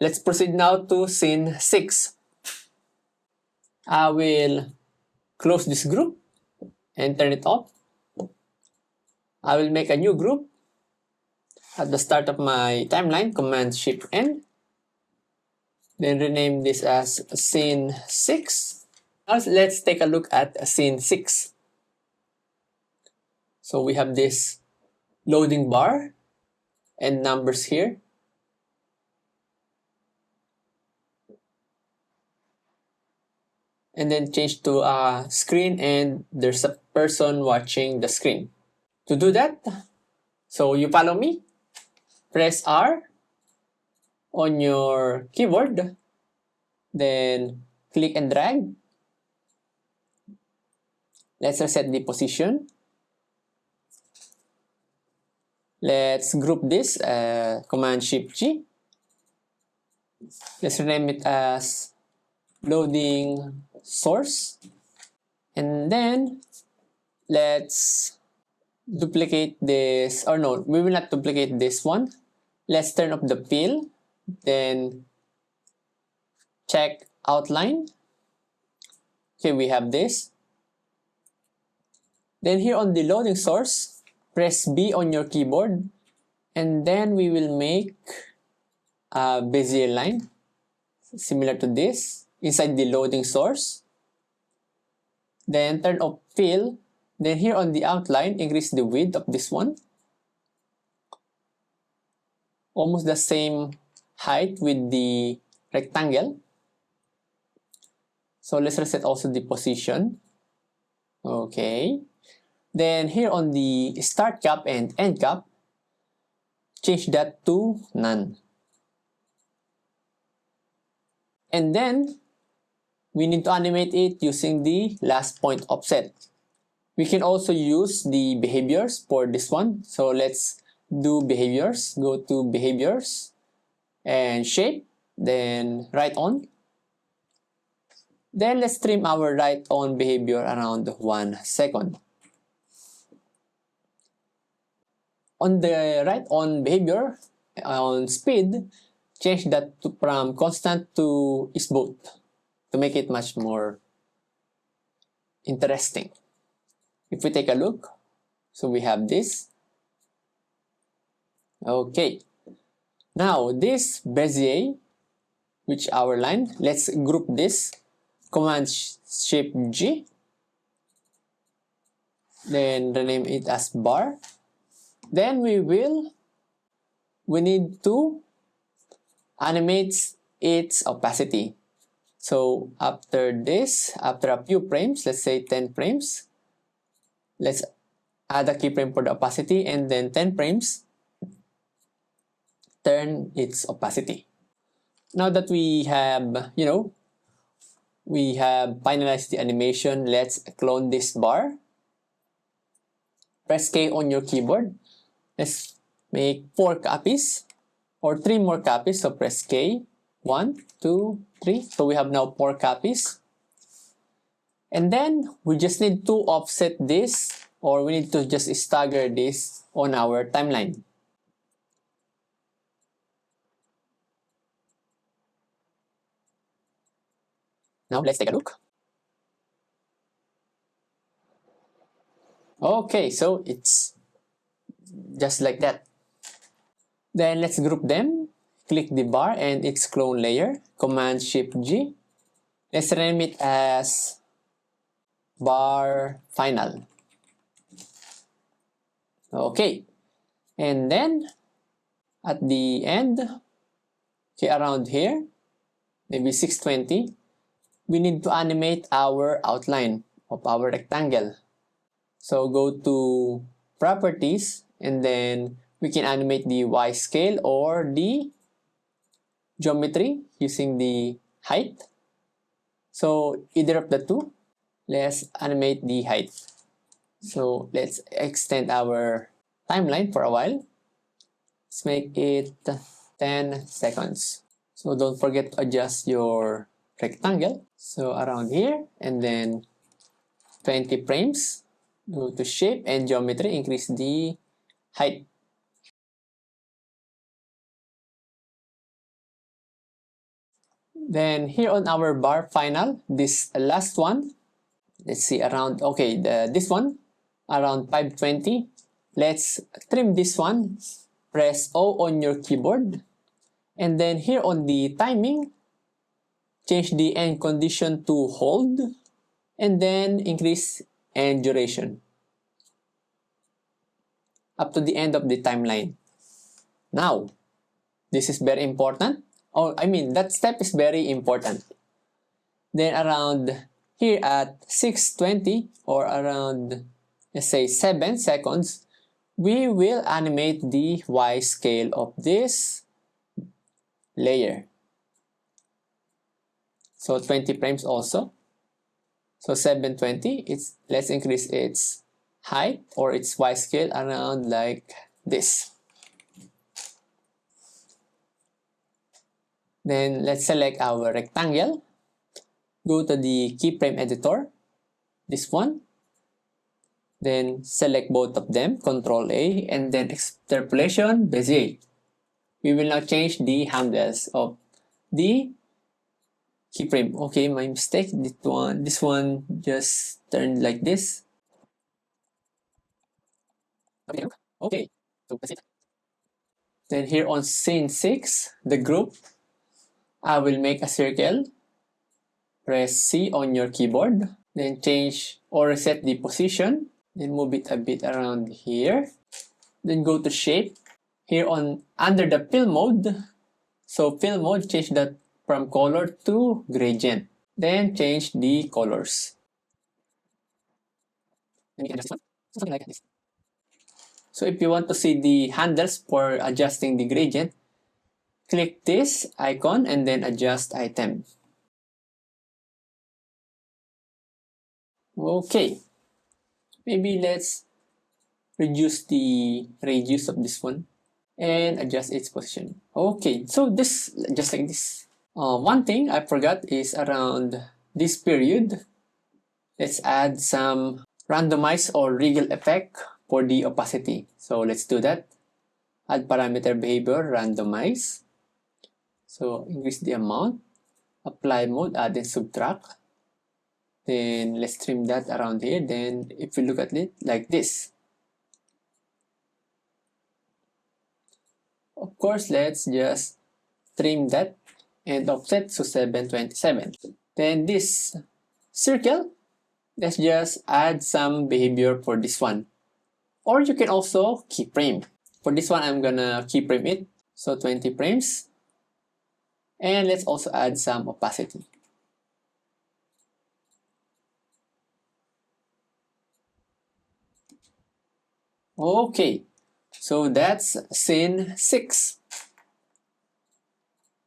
let's proceed now to scene 6. I will close this group and turn it off. I will make a new group at the start of my timeline, Command-Shift-N. Then rename this as scene 6. Now let's take a look at scene 6. So we have this loading bar and numbers here. And then change to a screen and there's a person watching the screen. To do that, so you follow me, press R on your keyboard, then click and drag. Let's reset the position. Let's group this, Command-Shift-G. Let's rename it as loading source. And then let's duplicate this, or no, we will not duplicate this one. Let's turn off the fill, then check outline. Okay, we have this. Then here on the loading source, press B on your keyboard, and then we will make a Bezier line similar to this inside the loading source. Then turn off fill. Then here on the outline, increase the width of this one. Almost the same height with the rectangle. So let's reset also the position. Okay. Then here on the start cap and end cap, change that to none. And then we need to animate it using the last point offset. We can also use the behaviors for this one. So let's do behaviors. Go to behaviors and shape, then right on. Then let's trim our right on behavior around 1 second. On the right on behavior, on speed, change that from constant to is both to make it much more interesting. If we take a look, so we have this. Okay. Now this Bezier, which our line, let's group this. Command-Shift-G. Then rename it as bar. Then we need to animate its opacity. So after this, after a few frames, let's say 10 frames, let's add a keyframe for the opacity, and then 10 frames, turn its opacity. Now that we have, we have finalized the animation, let's clone this bar. Press K on your keyboard. Let's make 4 copies or 3 more copies. So press K. 1, 2, 3. So we have now 4 copies. And then we just need to offset this, or we need to just stagger this on our timeline. Now let's take a look. Okay, so it's just like that. Then let's group them. Click the bar and its clone layer. Command-Shift-G. Let's rename it as bar final. Okay. And then at the end, okay, around here, maybe 620, we need to animate our outline of our rectangle. So go to properties, and then we can animate the Y scale or the geometry using the height. So either of the two, let's animate the height. So let's extend our timeline for a while. Let's make it 10 seconds. So don't forget to adjust your rectangle. So around here, and then 20 frames. Go to shape and geometry, increase the height. Then here on our bar final, this last one, let's see around, okay, this one, around 520. Let's trim this one. Press O on your keyboard. And then here on the timing, change the end condition to hold. And then increase end duration up to the end of the timeline. Now, this is very important. Oh, I mean, that step is very important. Then around here at 620 or around, let's say 7 seconds, we will animate the Y scale of this layer. So 20 frames also. So 720, let's increase its height or its Y scale around like this. Then let's select our rectangle. Go to the keyframe editor, this one. Then select both of them, Ctrl A, and then extrapolation, Bezier. We will now change the handles of the keyframe. Okay, my mistake. This one just turned like this. Okay, so that's it. Then here on scene 6, the group, I will make a circle. Press C on your keyboard. Then change or reset the position. Then move it a bit around here. Then go to shape. Here on under the fill mode. So fill mode, change that from color to gradient. Then change the colors. Then we can adjust this one. Something like this. So if you want to see the handles for adjusting the gradient, click this icon and then adjust item. Okay. Maybe let's reduce the radius of this one and adjust its position. Okay, so this, just like this. One thing I forgot is around this period, let's add some randomize or wriggle effect for the opacity. So let's do that. Add parameter behavior, randomize. So increase the amount, apply mode, add and subtract. Then let's trim that around here. Then if you look at it like this. Of course, let's just trim that and offset to 727. Then this circle, let's just add some behavior for this one. Or you can also keyframe. For this one, I'm gonna keyframe it. So 20 frames. And let's also add some opacity. Okay, so that's scene 6.